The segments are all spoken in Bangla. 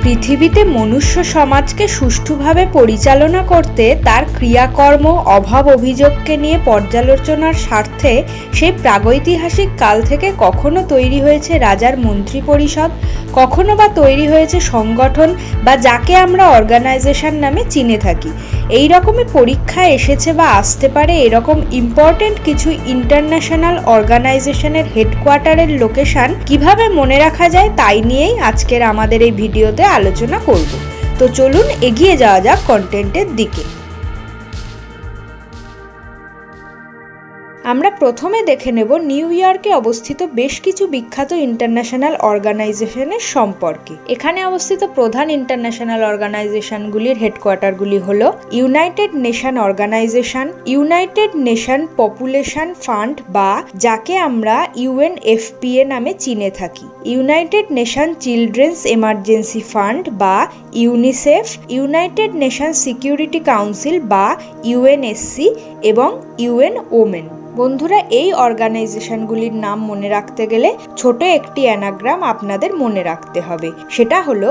পৃথিবীতে মনুষ্য সমাজকে সুষ্ঠুভাবে পরিচালনা করতে তার ক্রিয়াকর্ম অভাব অভিযোগকে নিয়ে পর্যালোচনার স্বার্থে সেই প্রাগৈতিহাসিক কাল থেকে কখনো তৈরি হয়েছে রাজার মন্ত্রী পরিষদ, কখনো বা তৈরি হয়েছে সংগঠন বা যাকে আমরা অর্গানাইজেশন নামে চিনে থাকি। এই রকমই পরীক্ষায় এসেছে বা আসতে পারে এরকম ইম্পর্টেন্ট কিছু ইন্টারন্যাশনাল অর্গানাইজেশনের হেডকোয়ার্টারের লোকেশন কিভাবে মনে রাখা যায় তাই নিয়েই আজকের আমাদের এই ভিডিওতে আলোচনা করব। তো চলুন এগিয়ে যাওয়া যাক কন্টেন্টের দিকে। আমরা প্রথমে দেখে নেব নিউ ইয়র্কে অবস্থিত বেশ কিছু বিখ্যাত ইন্টারন্যাশনাল অর্গানাইজেশনের সম্পর্কে। এখানে অবস্থিত প্রধান ইন্টারন্যাশনাল অর্গানাইজেশনগুলির হেডকোয়ার্টারগুলি হল United Nation Organisation, United Nation Population Fund বা যাকে আমরা UNFPA নামে চিনে থাকি, United Nation Children's Emergency Fund বা UNICEF, United Nation Security Council বা UNSC এবং UN ওমেন। বন্ধুরা, এই অর্গানাইজেশনগুলির নাম মনে রাখতে গেলে ছোট একটি অ্যানাগ্রাম আপনাদের মনে রাখতে হবে। সেটা হলো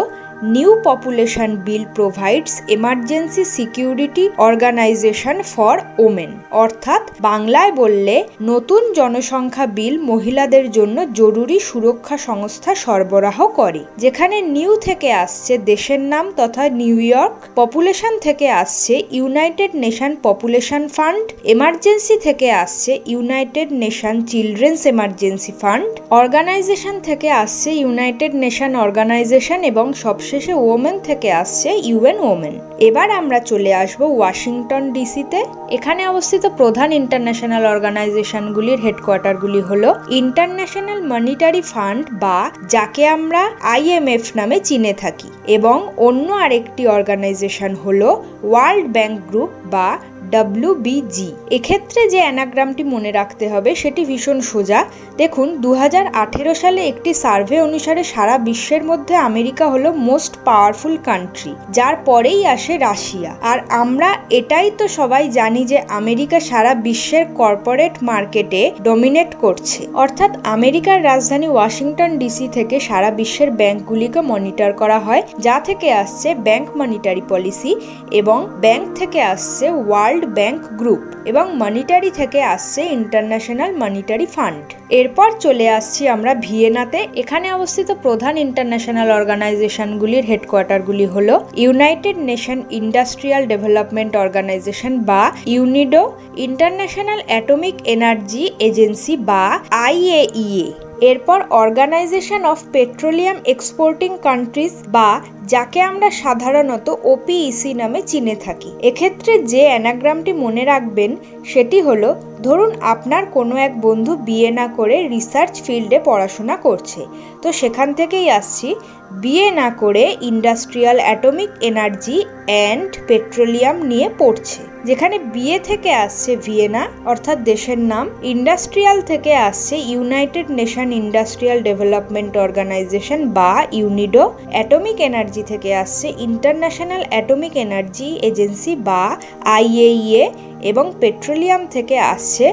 new population bill provides emergency security organization for women, অর্থাৎ বাংলায় বললে নতুন জনসংখ্যা বিল মহিলাদের জন্য জরুরি সুরক্ষা সংস্থা সরবরাহ করে। যেখানে নিউ থেকে আসছে দেশের নাম তথা নিউ ইয়র্ক, পপুলেশন থেকে আসছে United Nation Population Fund, emergency থেকে আসছে United Nation Children's Emergency Fund, organization থেকে আসছে ইউনাইটেড নেশন অর্গানাইজেশন এবং শেষে ওমেন থেকে আসছে UN ওমেন। এবার আমরা চলে আসব ওয়াশিংটন ডিসিতে। এখানে অবস্থিত প্রধান ইন্টারন্যাশনাল অর্গানাইজেশনগুলির হেডকোয়ার্টারগুলি হলো ইন্টারন্যাশনাল মনিটারি ফান্ড বা যাকে আমরা IMF নামে চিনে থাকি এবং অন্য আরেকটি অর্গানাইজেশন হলো ওয়ার্ল্ড ব্যাংক গ্রুপ বা WBG। এক্ষেত্রে যে অ্যানাগ্রামটি মনে রাখতে হবে সেটি ভীষণ সোজা। দেখুন, 2018 সালে একটি সার্ভে অনুসারে সারা বিশ্বের মধ্যে আমেরিকা হলো মোস্ট পাওয়ারফুল কান্ট্রি, যার পরেই আসে রাশিয়া। আর আমরা এটাই তো সবাই জানি যে আমেরিকা সারা বিশ্বের কর্পোরেট মার্কেটে ডমিনেট করছে। অর্থাৎ আমেরিকার রাজধানী ওয়াশিংটন ডিসি থেকে সারা বিশ্বের ব্যাংকগুলিকে মনিটর করা হয়, যা থেকে আসছে ব্যাংক মনিটারি পলিসি এবং ব্যাংক থেকে আসছে ওয়ার্ল্ড ব্যাংক গ্রুপ এবং মনিটারি থেকে আসছে ইন্টারন্যাশনাল মনিটারি ফান্ড। এরপর চলে আসছি আমরা ভিয়েনাতে। এখানে অবস্থিত প্রধান ইন্টারন্যাশনাল অর্গানাইজেশনগুলির হেডকোয়ার্টারগুলি হলো United Nation Industrial Development organisation বা UNIDO, International Atomic Energy Agency বা IAEA। এরপর Organisation of Petroleum Exporting Countries বা যাকে আমরা সাধারণত OPEC নামে চিনে থাকি। এক্ষেত্রে যে অ্যানাগ্রামটি মনে রাখবেন সেটি হলো, ধরুন আপনার কোনো এক বন্ধু বিয়ে না করে রিসার্চ ফিল্ডে পড়াশোনা করছে, তো সেখান থেকেই আসছি বিয়ে না করে industrial atomic energy and petroleum নিয়ে পড়ছে। যেখানে বিয়ে থেকে আসছে ভিয়েনা অর্থাৎ দেশের নাম, ইন্ডাস্ট্রিয়াল থেকে আসছে United Nation Industrial Development organisation বা ইউনিডো, অ্যাটমিক এনার্জি থেকে আসছে ইন্টারন্যাশনাল অ্যাটমিক এনার্জি এজেন্সি বা IAEA এবং পেট্রোলিয়াম থেকে আসছে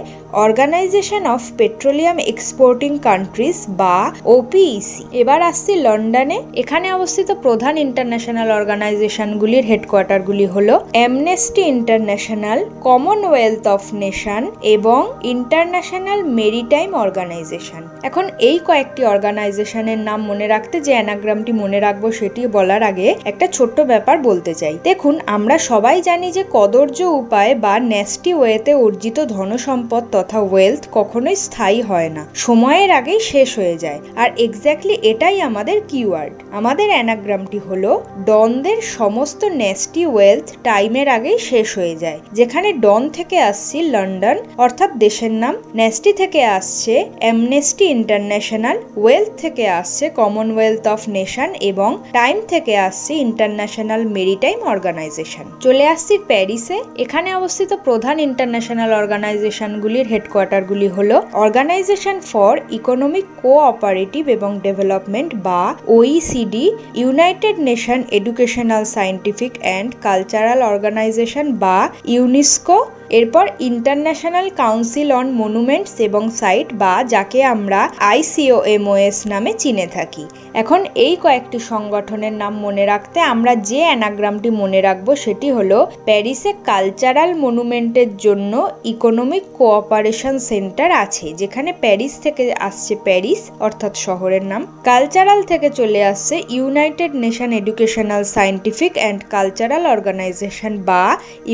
Organization of Petroleum Exporting Countries বা OPEC। এবার আসছি লন্ডনে। এখানে অবস্থিত প্রধান ইন্টারন্যাশনাল অর্গানাইজেশনগুলির হেডকোয়ার্টারগুলি হলো amnesty international, Commonwealth of nation এবং ইন্টারন্যাশনাল মেরিটাইম অর্গানাইজেশন। এখন এই কয়েকটি অর্গানাইজেশনের নাম মনে রাখতে যে অ্যানাগ্রামটি মনে রাখবো সেটি বলার আগে একটা ছোট্ট ব্যাপার বলতে চাই। দেখুন, আমরা সবাই জানি যে কদর্য উপায়ে বা ন্যাস্টি ওয়েতে অর্জিত ধনসম্পদ তথা ওয়েলথ কখনোই স্থায়ী হয় না, সময়ের আগেই শেষ হয়ে যায়। আর এক্স্যাক্টলি এটাই আমাদের কিওয়ার্ড। আমাদের অ্যানাগ্রামটি হলো ডনদের সমস্ত ন্যাস্টি ওয়েলথ টাইমের আগেই শেষ হয়ে যায়। যেখানে ডন থেকে আসছে লন্ডন অর্থাৎ দেশের নাম, ন্যাস্টি থেকে আসছে অ্যামনেস্টি ইন্টারন্যাশনাল, ওয়েলথ থেকে আসছে কমনওয়েলথ অফ নেশন এবং টাইম থেকে আসছে ইন্টারন্যাশনাল মেরিটাইম অর্গানাইজেশন। চলে আসছি প্যারিসে। এখানে অবস্থিত প্রধান ইন্টারন্যাশনাল অর্গানাইজেশনগুলির হেডকোয়ার্টারগুলি হলো অর্গানাইজেশন ফর ইকোনমিক কোঅপারেটিভ এবং ডেভেলপমেন্ট বা OECD, United Nation Educational Scientific and Cultural Organization বা ইউনেস্কো, এরপর ইন্টারন্যাশনাল কাউন্সিল অন মনুমেন্টস এবং সাইট বা যাকে আমরা ICOMOS নামে চিনে থাকি। এখন এই কয়েকটি সংগঠনের নাম মনে রাখতে আমরা যে অ্যানাগ্রামটি মনে রাখবো সেটি হলো প্যারিসে কালচারাল মনুমেন্টের জন্য ইকোনমিক কোঅপারেশন সেন্টার আছে, যেখানে প্যারিস থেকে আসছে প্যারিস অর্থাৎ শহরের নাম, কালচারাল থেকে চলে আসছে United Nation Educational Scientific and Cultural Organization বা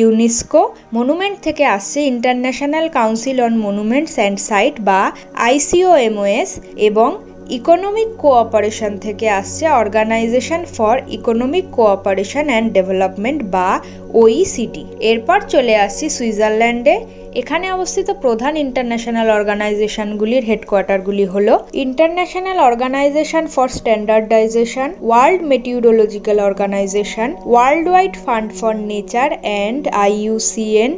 ইউনেস্কো, মনুমেন্ট থেকে আসছে International Council on Monuments and Site বা ICOMOS এবং ইকোনমিক কোঅপারেশন থেকে আসছে Organization for Economic Cooperation and Development বা OECD। এরপর চলে আসছি সুইজারল্যান্ডে। এখানে অবস্থিত প্রধান ইন্টারন্যাশনাল অর্গানাইজেশনগুলির হেডকোয়ার্টারগুলি হলো International Organization for Standardization, World Meteorological Organization, World Wide Fund for Nature and IUCN,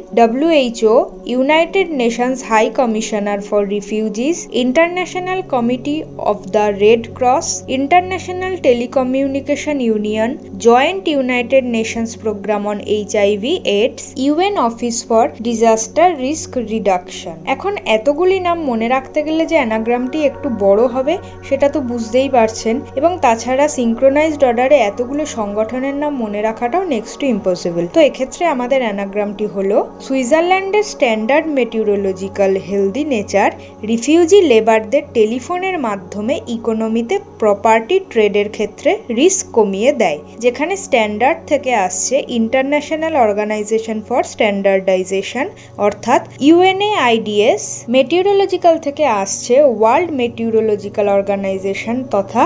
WHO, United Nations High Commissioner for Refugees, International Committee of the Red Cross, International Telecommunication Union, Joint United Nations Programme on HIV/AIDS, UN office for disaster risk Reduction. এখন এতগুলি নাম মনে রাখতে গেলে যে অ্যানাগ্রামটি একটু বড় হবে সেটা তো বুঝতেই পারছেন, এবং তাছাড়া সিঙ্ক্রোনাইজড অর্ডারে এতগুলো সংগঠনের নাম মনে রাখাটাও নেক্সট টু ইম্পসিবল। তো এক্ষেত্রে আমাদের অ্যানাগ্রামটি হলো সুইজারল্যান্ডের standard meteorological healthy nature refugee লেবারদের টেলিফোনের মাধ্যমে ইকোনমিতে প্রপার্টি ট্রেডের ক্ষেত্রে রিস্ক কমিয়ে দেয়, যেখানে স্ট্যান্ডার্ড থেকে আসছে ইন্টারন্যাশনাল অর্গানাইজেশন ফর স্ট্যান্ডার্ডাইজেশন অর্থাৎ UNAIDS, মেটিওরোলজিক্যাল থেকে আসছে ওয়ার্ল্ড মেটিওরোলজিক্যাল অর্গানাইজেশন তথা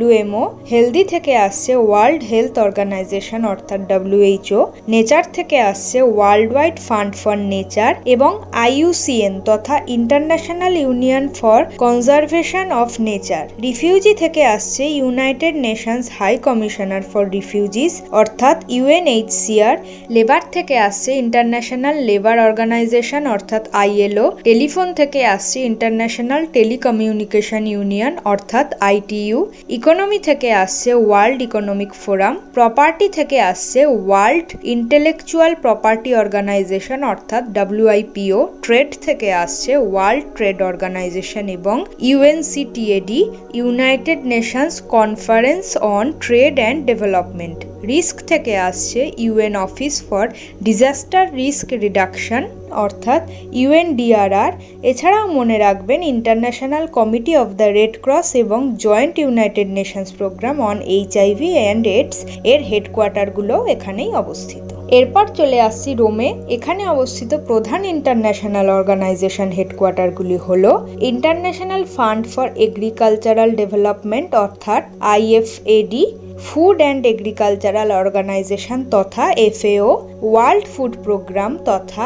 WMO, হেলদি থেকে আসছে ওয়ার্ল্ড হেলথ অর্গানাইজেশন অর্থাৎ WHO, নেচার থেকে আসছে World Wide Fund for Nature এবং IUCN তথা International Union for Conservation of Nature, refugee থেকে আসছে United Nations High Commissioner for Refugees অর্থাৎ UNHCR, লেবার থেকে আসছে ইন্টারন্যাশনাল লেবার অর্গানাইজেশন অর্থাৎ ILO, টেলিফোন থেকে আসছে ইন্টারন্যাশনাল টেলিকমিউনিকেশন ইউনিয়ন অর্থাৎ ITU, ইকোনমি থেকে আসছে ওয়ার্ল্ড ইকোনমিক ফোরাম, প্রপার্টি থেকে আসছে ওয়ার্ল্ড ইন্টেলেকচুয়াল প্রপার্টি অর্গানাইজেশন অর্থাৎ WIPO, ট্রেড থেকে আসছে ওয়ার্ল্ড ট্রেড অর্গানাইজেশন এবং UNCTAD, United Nations Conference on Trade and Development, risk থেকে আসছে UN office for disaster risk reduction অর্থাৎ UNDRR। এছাড়াও মনে রাখবেন International Committee of the Red Cross এবং Joint United Nations Programme on HIV/AIDS এর হেডকোয়ার্টারগুলো এখানেই অবস্থিত। এরপর চলে আসছি রোমে। এখানে অবস্থিত প্রধান ইন্টারন্যাশনাল অর্গানাইজেশন হেডকোয়ার্টারগুলি হলো International Fund for Agricultural Development অর্থাৎ IFAD, Food and Agricultural Organization তথা FAO, ওয়ার্ল্ড ফুড প্রোগ্রাম তথা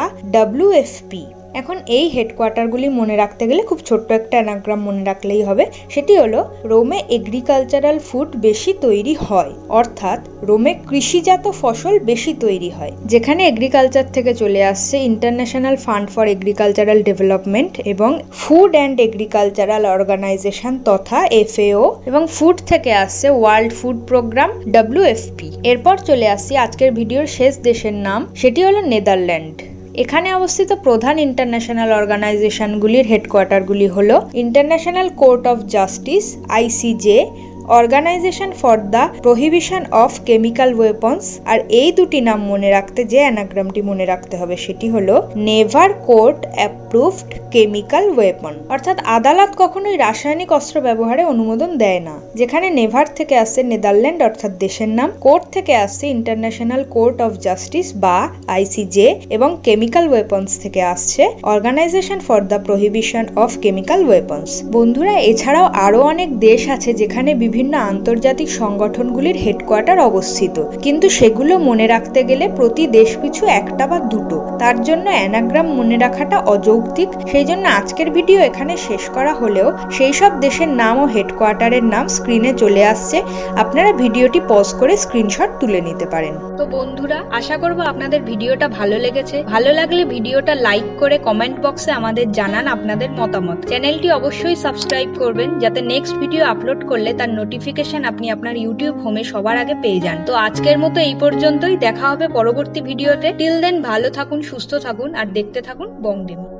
WFP। এখন এই হেডকোয়ার্টারগুলি মনে রাখতে গেলে খুব ছোট্ট একটা অ্যানাগ্রাম মনে রাখলেই হবে, সেটি হলো রোমে এগ্রিকালচারাল ফুড বেশি তৈরি হয় অর্থাৎ রোমে কৃষিজাত ফসল বেশি তৈরি হয়, যেখানে এগ্রিকালচার থেকে চলে আসছে international Fund for Agricultural development এবং ফুড অ্যান্ড এগ্রিকালচারাল অর্গানাইজেশন তথা FAO এবং ফুড থেকে আসছে ওয়ার্ল্ড ফুড প্রোগ্রাম WFP। এরপর চলে আসছি আজকের ভিডিওর শেষ দেশের নাম, সেটি হলো নেদারল্যান্ড। এখানে অবস্থিত প্রধান ইন্টারন্যাশনাল অর্গানাইজেশনগুলির হেডকোয়ার্টারগুলি হলো International Court of Justice ICJ, Organisation for the Prohibition of Chemical Weapons, আর এই দুটি নাম মনে রাখতে যে অ্যানাগ্রামটি মনে রাখতে হবে সেটি হলো never court approved chemical weapon অর্থাৎ আদালত কখনোই রাসায়নিক অস্ত্র ব্যবহারে অনুমোদন দেয় না, যেখানে নেভার থেকে আসছে নেদারল্যান্ড অর্থাৎ দেশের নাম, কোর্ট থেকে আসছে ইন্টারন্যাশনাল কোর্ট অফ জাস্টিস বা ICJ এবং কেমিক্যাল ওয়েপন্স থেকে আসছে Organization for the Prohibition of Chemical Weapons. বন্ধুরা, এছাড়াও আরো অনেক দেশ আছে যেখানে বিভিন্ন আন্তর্জাতিক সংগঠনগুলির হেডকোয়ার্টার অবস্থিত, কিন্তু সেগুলো মনে রাখতে গেলে প্রতি দেশ পিছু একটা বা দুটো, তার জন্য অ্যানাগ্রাম মনে রাখাটা অযৌক্তিক। সেই জন্য আজকের ভিডিও এখানে শেষ করা হলেও সেই সব দেশের নাম ও হেডকোয়ার্টারের নাম স্ক্রিনে চলে আসছে, আপনারা ভিডিওটি পজ করে স্ক্রিনশট তুলে নিতে পারেন। তো বন্ধুরা, আশা করব আপনাদের ভিডিওটা ভালো লেগেছে। ভালো লাগলে ভিডিওটা লাইক করে কমেন্ট বক্সে আমাদের জানান আপনাদের মতামত। চ্যানেলটি অবশ্যই সাবস্ক্রাইব করবেন যাতে নেক্সট ভিডিও আপলোড করলে তার নোটিফিকেশন আপনি আপনার ইউটিউব হোমে সবার আগে পেয়ে যান। তো আজকের মতো এই পর্যন্তই, দেখা হবে পরবর্তী ভিডিওতে। টিল দেন ভালো থাকুন, সুস্থ থাকুন আর দেখতে থাকুন বং ডেমো।